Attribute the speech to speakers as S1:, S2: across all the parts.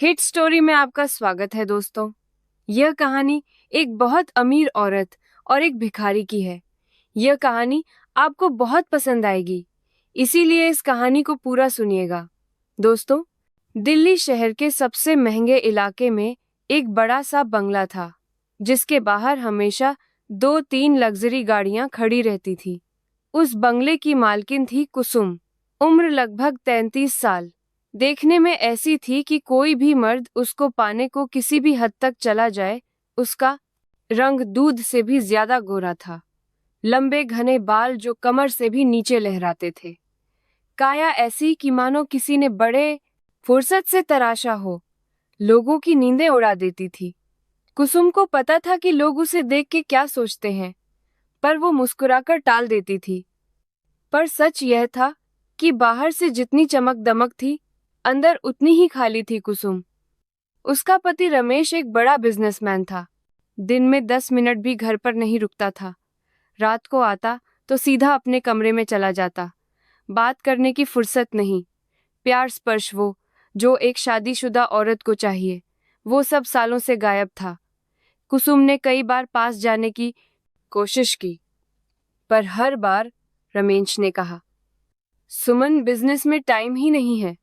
S1: Hit story में आपका स्वागत है दोस्तों। यह कहानी एक बहुत अमीर औरत और एक भिखारी की है। यह कहानी आपको बहुत पसंद आएगी, इसीलिए इस कहानी को पूरा सुनिएगा। दोस्तों, दिल्ली शहर के सबसे महंगे इलाके में एक बड़ा सा बंगला था, जिसके बाहर हमेशा 2-3 लग्जरी गाड़ियां खड़ी रहती थी। उस बंगले की मालकिन थी कुसुम। उम्र लगभग 33 साल। देखने में ऐसी थी कि कोई भी मर्द उसको पाने को किसी भी हद तक चला जाए। उसका रंग दूध से भी ज्यादा गोरा था। लंबे घने बाल जो कमर से भी नीचे लहराते थे। काया ऐसी कि मानो किसी ने बड़े फुर्सत से तराशा हो। लोगों की नींदें उड़ा देती थी। कुसुम को पता था कि लोग उसे देख के क्या सोचते हैं, पर वो मुस्कुराकर टाल देती थी। पर सच यह था कि बाहर से जितनी चमक दमक थी, अंदर उतनी ही खाली थी कुसुम। उसका पति रमेश एक बड़ा बिजनेसमैन था। दिन में 10 मिनट भी घर पर नहीं रुकता था। रात को आता तो सीधा अपने कमरे में चला जाता। बात करने की फुर्सत नहीं। प्यार स्पर्श वो जो एक शादीशुदा औरत को चाहिए, वो सब सालों से गायब था। कुसुम ने कई बार पास जाने की कोशिश की, पर हर बार रमेश ने कहा, सुमन, बिजनेस में टाइम ही नहीं है।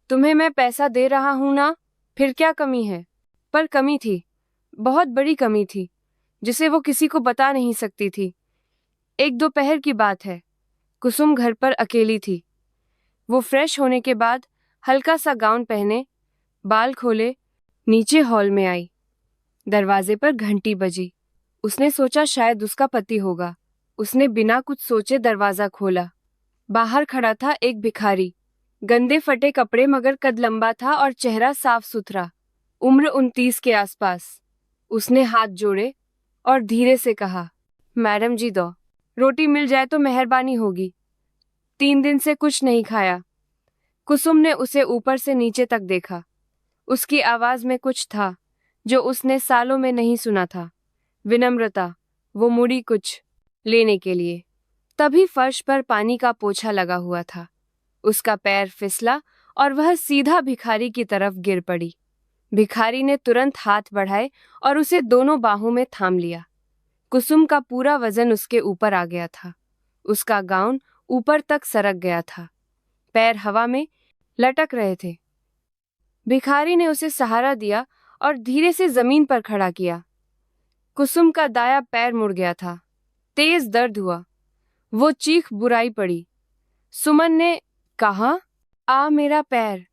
S1: तुम्हें मैं पैसा दे रहा हूं ना, फिर क्या कमी है? पर कमी थी, बहुत बड़ी कमी थी, जिसे वो किसी को बता नहीं सकती थी। एक दोपहर की बात है। कुसुम घर पर अकेली थी। वो फ्रेश होने के बाद हल्का सा गाउन पहने, बाल खोले, नीचे हॉल में आई। दरवाजे पर घंटी बजी। उसने सोचा शायद उसका पति होगा। उसने बिना कुछ सोचे दरवाजा खोला। बाहर खड़ा था एक भिखारी। गंदे फटे कपड़े मगर कद लंबा था और चेहरा साफ सुथरा। उम्र 29 के आसपास। उसने हाथ जोड़े और धीरे से कहा, मैडम जी दो रोटी मिल जाए तो मेहरबानी होगी। 3 दिन से कुछ नहीं खाया। कुसुम ने उसे ऊपर से नीचे तक देखा। उसकी आवाज में कुछ था जो उसने सालों में नहीं सुना था। विनम्रता। वो मुड़ी कुछ लेने के लिए। तभी फर्श पर पानी का पोछा लगा हुआ था। उसका पैर फिसला और वह सीधा भिखारी की तरफ गिर पड़ी। भिखारी ने तुरंत हाथ बढ़ाए और उसे दोनों बाहों में थाम लिया। कुसुम का पूरा वजन उसके ऊपर आ गया था। उसका गाउन ऊपर तक सरक गया था। पैर हवा में लटक रहे थे। भिखारी ने उसे सहारा दिया और धीरे से जमीन पर खड़ा किया। कुसुम का दायां पैर मुड़ गया था। तेज दर्द हुआ। वो चीख बुराई पड़ी। सुमन ने कहा, आ मेरा पैर।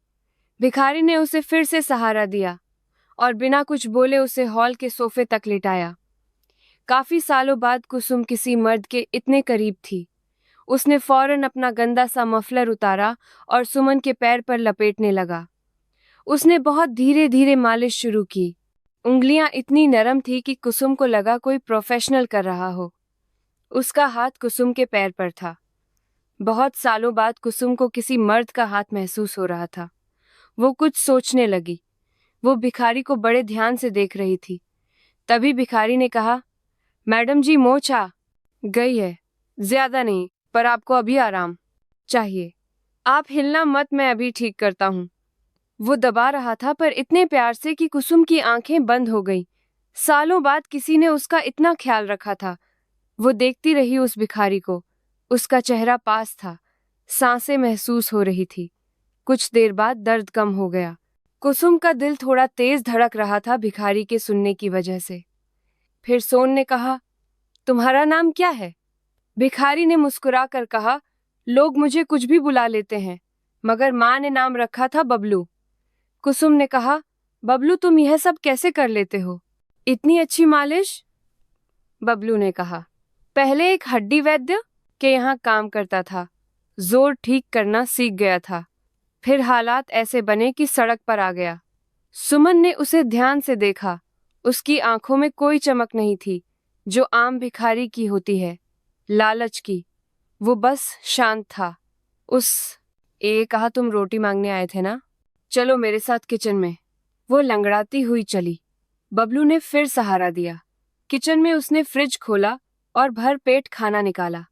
S1: भिखारी ने उसे फिर से सहारा दिया और बिना कुछ बोले उसे हॉल के सोफे तक लिटाया। काफी सालों बाद कुसुम किसी मर्द के इतने करीब थी। उसने फौरन अपना गंदा सा मफलर उतारा और सुमन के पैर पर लपेटने लगा। उसने बहुत धीरे धीरे मालिश शुरू की। उंगलियां इतनी नरम थी कि कुसुम को लगा कोई प्रोफेशनल कर रहा हो। उसका हाथ कुसुम के पैर पर था। बहुत सालों बाद कुसुम को किसी मर्द का हाथ महसूस हो रहा था। वो कुछ सोचने लगी। वो भिखारी को बड़े ध्यान से देख रही थी। तभी भिखारी ने कहा, मैडम जी मोच आ गई है। ज्यादा नहीं, पर आपको अभी आराम चाहिए। आप हिलना मत, मैं अभी ठीक करता हूँ। वो दबा रहा था, पर इतने प्यार से कि कुसुम की आंखें बंद हो गईं। सालों बाद किसी ने उसका इतना ख्याल रखा था। वो देखती रही उस भिखारी को। उसका चेहरा पास था। सांसें महसूस हो रही थी। कुछ देर बाद दर्द कम हो गया। कुसुम का दिल थोड़ा तेज धड़क रहा था भिखारी के सुनने की वजह से। फिर सोन ने कहा, तुम्हारा नाम क्या है? भिखारी ने मुस्कुरा कर कहा, लोग मुझे कुछ भी बुला लेते हैं, मगर माँ ने नाम रखा था बबलू। कुसुम ने कहा, बबलू, तुम यह सब कैसे कर लेते हो? इतनी अच्छी मालिश? बबलू ने कहा, पहले एक हड्डी वैद्य के यहाँ काम करता था। जोर ठीक करना सीख गया था। फिर हालात ऐसे बने कि सड़क पर आ गया। सुमन ने उसे ध्यान से देखा। उसकी आंखों में कोई चमक नहीं थी जो आम भिखारी की होती है, लालच की। वो बस शांत था। कहा, तुम रोटी मांगने आए थे ना? चलो मेरे साथ किचन में। वो लंगड़ाती हुई चली। बबलू ने फिर सहारा दिया। किचन में उसने फ्रिज खोला और भर पेट खाना निकाला।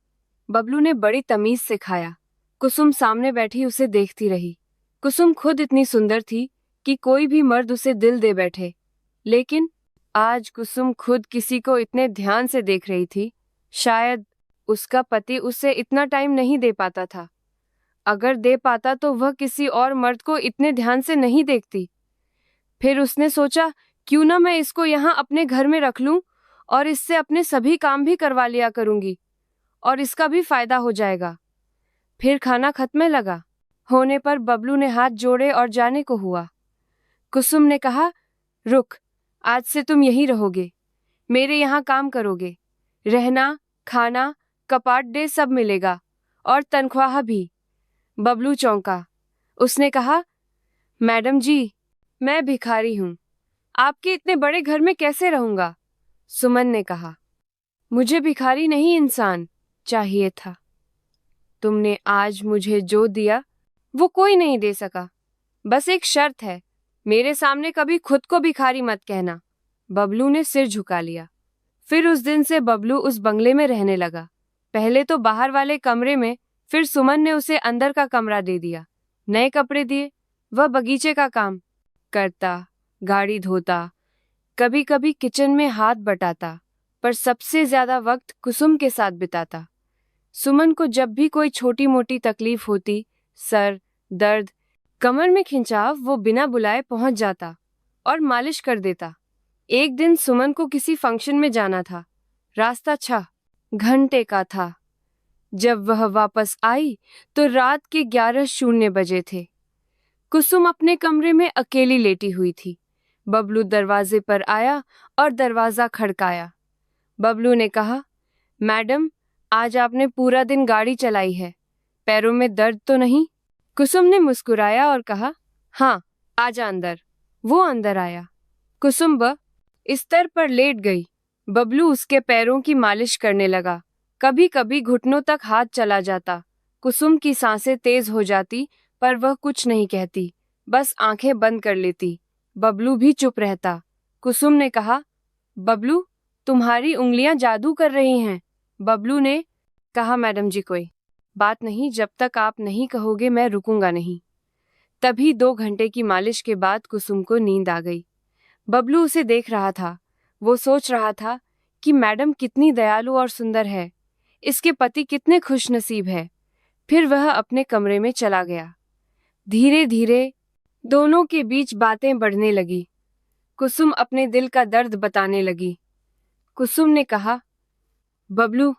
S1: बबलू ने बड़ी तमीज से खाया। कुसुम सामने बैठी उसे देखती रही। कुसुम खुद इतनी सुंदर थी कि कोई भी मर्द उसे दिल दे बैठे, लेकिन आज कुसुम खुद किसी को इतने ध्यान से देख रही थी। शायद उसका पति उसे इतना टाइम नहीं दे पाता था। अगर दे पाता तो वह किसी और मर्द को इतने ध्यान से नहीं देखती। फिर उसने सोचा, क्यों ना मैं इसको यहाँ अपने घर में रख लूं और इससे अपने सभी काम भी करवा लिया करूंगी और इसका भी फायदा हो जाएगा। फिर खाना खत्म लगा होने पर बबलू ने हाथ जोड़े और जाने को हुआ। कुसुम ने कहा, रुक, आज से तुम यहीं रहोगे, मेरे यहाँ काम करोगे, रहना, खाना, कपाट डे सब मिलेगा और तनख्वाह भी। बबलू चौंका। उसने कहा, मैडम जी, मैं भिखारी हूँ, आपके इतने बड़े घर में कैसे रहूंगा? सुमन ने कहा, मुझे भिखारी नहीं इंसान चाहिए था। तुमने आज मुझे जो दिया वो कोई नहीं दे सका। बस एक शर्त है, मेरे सामने कभी खुद को भिखारी मत कहना। बबलू ने सिर झुका लिया। फिर उस दिन से बबलू उस बंगले में रहने लगा। पहले तो बाहर वाले कमरे में, फिर सुमन ने उसे अंदर का कमरा दे दिया, नए कपड़े दिए। वह बगीचे का काम करता, गाड़ी धोता, कभी कभी किचन में हाथ बटाता, पर सबसे ज्यादा वक्त कुसुम के साथ बिताता। सुमन को जब भी कोई छोटी मोटी तकलीफ होती, सर दर्द, कमर में खिंचाव, वो बिना बुलाए पहुंच जाता और मालिश कर देता। एक दिन सुमन को किसी फंक्शन में जाना था। रास्ता 6 घंटे का था। जब वह वापस आई तो रात के 11:00 बजे थे। कुसुम अपने कमरे में अकेली लेटी हुई थी। बबलू दरवाजे पर आया और दरवाजा खड़काया। बबलू ने कहा, मैडम, आज आपने पूरा दिन गाड़ी चलाई है, पैरों में दर्द तो नहीं? कुसुम ने मुस्कुराया और कहा, हाँ, आजा अंदर। वो अंदर आया। कुसुम बिस्तर पर लेट गई। बबलू उसके पैरों की मालिश करने लगा। कभी कभी घुटनों तक हाथ चला जाता। कुसुम की सांसें तेज हो जाती, पर वह कुछ नहीं कहती, बस आंखें बंद कर लेती। बबलू भी चुप रहता। कुसुम ने कहा, बबलू, तुम्हारी उंगलियां जादू कर रही हैं। बबलू ने कहा, मैडम जी, कोई बात नहीं, जब तक आप नहीं कहोगे मैं रुकूंगा नहीं। तभी 2 घंटे की मालिश के बाद कुसुम को नींद आ गई। बबलू उसे देख रहा था। वो सोच रहा था कि मैडम कितनी दयालु और सुंदर है, इसके पति कितने खुशनसीब है। फिर वह अपने कमरे में चला गया। धीरे धीरे दोनों के बीच बातें बढ़ने लगी। कुसुम अपने दिल का दर्द बताने लगी। कुसुम ने कहा, बबलू,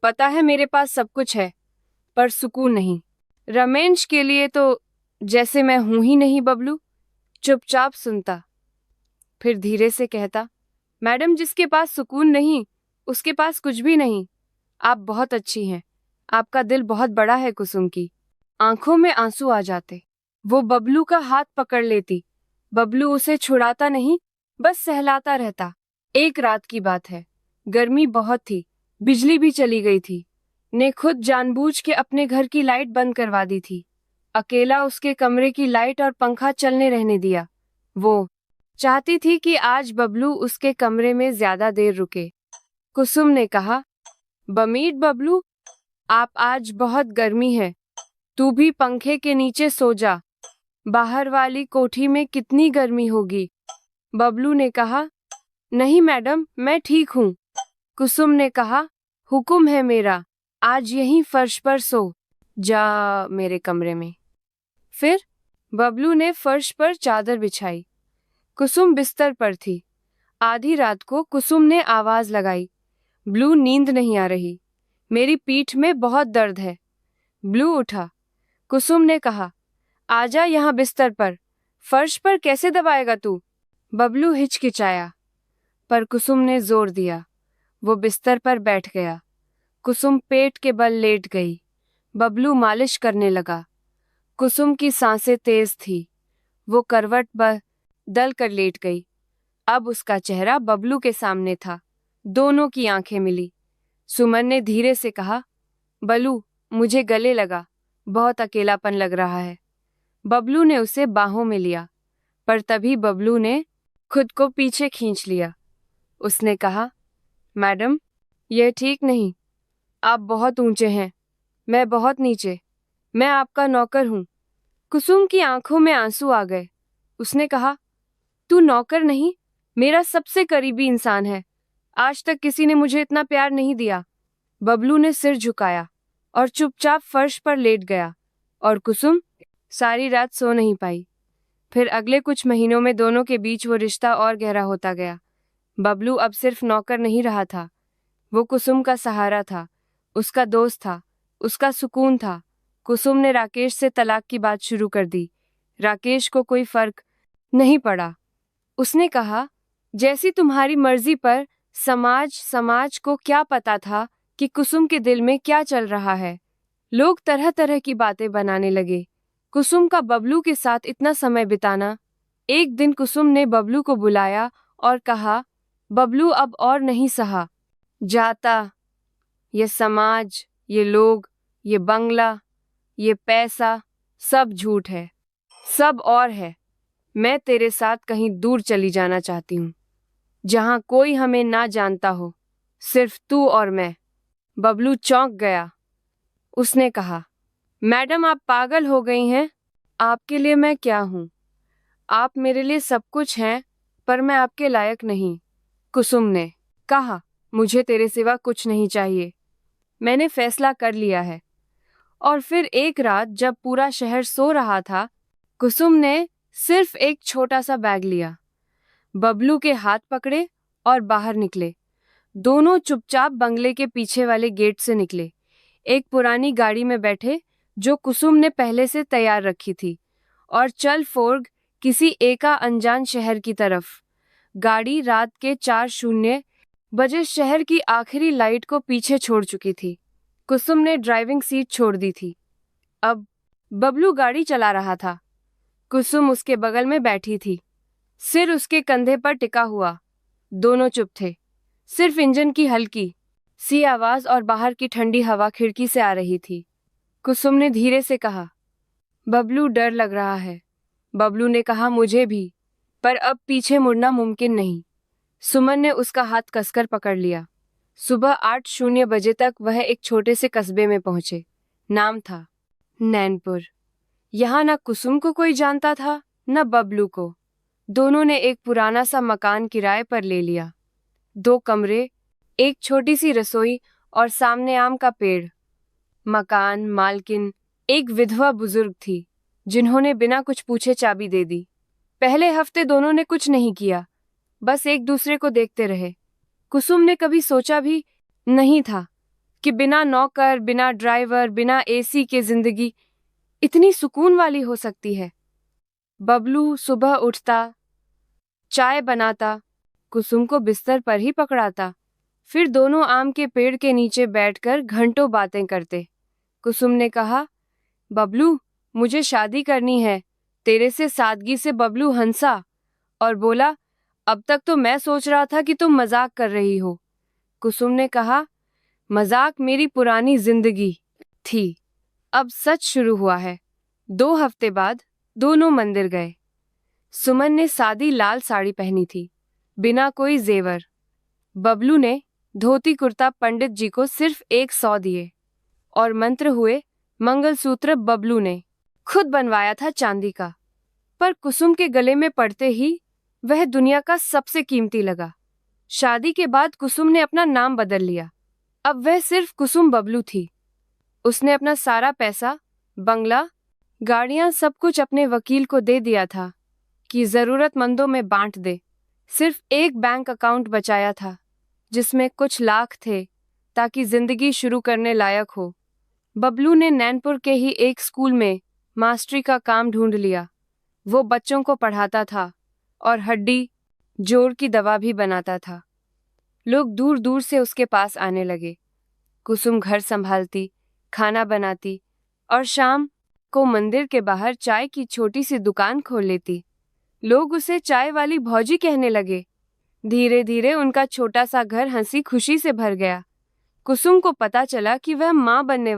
S1: पता है मेरे पास सब कुछ है, पर सुकून नहीं। रमेश के लिए तो जैसे मैं हूं ही नहीं। बबलू चुपचाप सुनता, फिर धीरे से कहता, मैडम, जिसके पास सुकून नहीं उसके पास कुछ भी नहीं। आप बहुत अच्छी हैं, आपका दिल बहुत बड़ा है। कुसुम की आंखों में आंसू आ जाते। वो बबलू का हाथ पकड़ लेती। बबलू उसे छुड़ाता नहीं, बस सहलाता रहता। एक रात की बात है, गर्मी बहुत थी, बिजली भी चली गई थी। ने खुद जानबूझ के अपने घर की लाइट बंद करवा दी थी। अकेला उसके कमरे की लाइट और पंखा चलने रहने दिया। वो चाहती थी कि आज बबलू उसके कमरे में ज्यादा देर रुके। कुसुम ने कहा, बमीट बबलू, आप आज बहुत गर्मी है, तू भी पंखे के नीचे सो जा, बाहर वाली कोठी में कितनी गर्मी होगी। बबलू ने कहा, नहीं मैडम, मैं ठीक हूँ। कुसुम ने कहा, हुक्म है मेरा, आज यहीं फर्श पर सो जा, मेरे कमरे में। फिर बबलू ने फर्श पर चादर बिछाई। कुसुम बिस्तर पर थी। आधी रात को कुसुम ने आवाज लगाई, ब्लू, नींद नहीं आ रही, मेरी पीठ में बहुत दर्द है। ब्लू उठा। कुसुम ने कहा, आजा यहाँ बिस्तर पर, फर्श पर कैसे दबाएगा तू? बबलू हिचकिचाया, पर कुसुम ने जोर दिया। वो बिस्तर पर बैठ गया। कुसुम पेट के बल लेट गई। बबलू मालिश करने लगा। कुसुम की सांसें तेज थी। वो करवट बदल कर लेट गई। अब उसका चेहरा बबलू के सामने था। दोनों की आंखें मिली। सुमन ने धीरे से कहा, बलू, मुझे गले लगा, बहुत अकेलापन लग रहा है। बबलू ने उसे बाहों में लिया, पर तभी बबलू ने खुद को पीछे खींच लिया। उसने कहा, मैडम, यह ठीक नहीं, आप बहुत ऊंचे हैं, मैं बहुत नीचे, मैं आपका नौकर हूं। कुसुम की आंखों में आंसू आ गए। उसने कहा, तू नौकर नहीं, मेरा सबसे करीबी इंसान है। आज तक किसी ने मुझे इतना प्यार नहीं दिया। बबलू ने सिर झुकाया और चुपचाप फर्श पर लेट गया और कुसुम सारी रात सो नहीं पाई। फिर अगले कुछ महीनों में दोनों के बीच वो रिश्ता और गहरा होता गया। बबलू अब सिर्फ नौकर नहीं रहा था, वो कुसुम का सहारा था, उसका दोस्त था, उसका सुकून था। कुसुम ने राकेश से तलाक की बात शुरू कर दी। राकेश को कोई फर्क नहीं पड़ा। उसने कहा, जैसी तुम्हारी मर्जी पर। समाज को क्या पता था कि कुसुम के दिल में क्या चल रहा है। लोग तरह तरह की बातें बनाने लगे। कुसुम का बबलू के साथ इतना समय बिताना। एक दिन कुसुम ने बबलू को बुलाया और कहा, बबलू अब और नहीं सहा जाता। ये समाज, ये लोग, ये बंगला, ये पैसा, सब झूठ है, सब और है। मैं तेरे साथ कहीं दूर चली जाना चाहती हूँ, जहाँ कोई हमें ना जानता हो, सिर्फ तू और मैं। बबलू चौंक गया। उसने कहा, मैडम आप पागल हो गई हैं। आपके लिए मैं क्या हूँ? आप मेरे लिए सब कुछ हैं, पर मैं आपके लायक नहीं। कुसुम ने कहा, मुझे तेरे सिवा कुछ नहीं चाहिए। मैंने फैसला कर लिया है। और फिर एक रात जब पूरा शहर सो रहा था, कुसुम ने सिर्फ एक छोटा सा बैग लिया, बबलू के हाथ पकड़े और बाहर निकले। दोनों चुपचाप बंगले के पीछे वाले गेट से निकले। एक पुरानी गाड़ी में बैठे जो कुसुम ने पहले से तैयार रखी थी, और चल फोर्ग किसी एका अनजान शहर की तरफ। गाड़ी रात के 4:00 बजे शहर की आखिरी लाइट को पीछे छोड़ चुकी थी। कुसुम ने ड्राइविंग सीट छोड़ दी थी। अब बबलू गाड़ी चला रहा था। कुसुम उसके बगल में बैठी थी, सिर उसके कंधे पर टिका हुआ। दोनों चुप थे, सिर्फ इंजन की हल्की सी आवाज और बाहर की ठंडी हवा खिड़की से आ रही थी। कुसुम ने धीरे से कहा, बबलू डर लग रहा है। बबलू ने कहा, मुझे भी, पर अब पीछे मुड़ना मुमकिन नहीं। सुमन ने उसका हाथ कसकर पकड़ लिया। सुबह 8:00 बजे तक वह एक छोटे से कस्बे में पहुंचे। नाम था नैनपुर। यहाँ न कुसुम को कोई जानता था, न बबलू को। दोनों ने एक पुराना सा मकान किराए पर ले लिया। 2 कमरे, एक छोटी सी रसोई और सामने आम का पेड़। मकान मालकिन एक विधवा बुजुर्ग थी, जिन्होंने बिना कुछ पूछे चाबी दे दी। पहले हफ्ते दोनों ने कुछ नहीं किया, बस एक दूसरे को देखते रहे। कुसुम ने कभी सोचा भी नहीं था कि बिना नौकर, बिना ड्राइवर, बिना एसी के जिंदगी इतनी सुकून वाली हो सकती है। बबलू सुबह उठता, चाय बनाता, कुसुम को बिस्तर पर ही पकड़ाता। फिर दोनों आम के पेड़ के नीचे बैठकर घंटों बातें करते। कुसुम ने कहा, बबलू मुझे शादी करनी है तेरे से। सादगी से बबलू हंसा और बोला, अब तक तो मैं सोच रहा था कि तुम मजाक कर रही हो। कुसुम ने कहा, मजाक मेरी पुरानी जिंदगी थी, अब सच शुरू हुआ है। 2 हफ्ते बाद दोनों मंदिर गए। सुमन ने सादी लाल साड़ी पहनी थी, बिना कोई जेवर। बबलू ने धोती कुर्ता पंडित जी को सिर्फ 100 दिए, और मंत्र हुए। मंगलसूत्र बबलू ने खुद बनवाया था चांदी का, पर कुसुम के गले में पड़ते ही वह दुनिया का सबसे कीमती लगा। शादी के बाद कुसुम ने अपना नाम बदल लिया। अब वह सिर्फ कुसुम बबलू थी। उसने अपना सारा पैसा, बंगला, गाड़ियां, सब कुछ अपने वकील को दे दिया था कि जरूरतमंदों में बांट दे। सिर्फ एक बैंक अकाउंट बचाया था, जिसमें कुछ लाख थे, ताकि जिंदगी शुरू करने लायक हो। बबलू ने नैनपुर के ही एक स्कूल में मास्टरी का काम ढूंढ लिया। वो बच्चों को पढ़ाता था और हड्डी जोड़ की दवा भी बनाता था। लोग दूर दूर से उसके पास आने लगे। कुसुम घर संभालती, खाना बनाती और शाम को मंदिर के बाहर चाय की छोटी सी दुकान खोल लेती। लोग उसे चाय वाली भौजी कहने लगे। धीरे धीरे उनका छोटा सा घर हंसी खुशी से भर गया। कुसुम को पता चला कि वह माँ बनने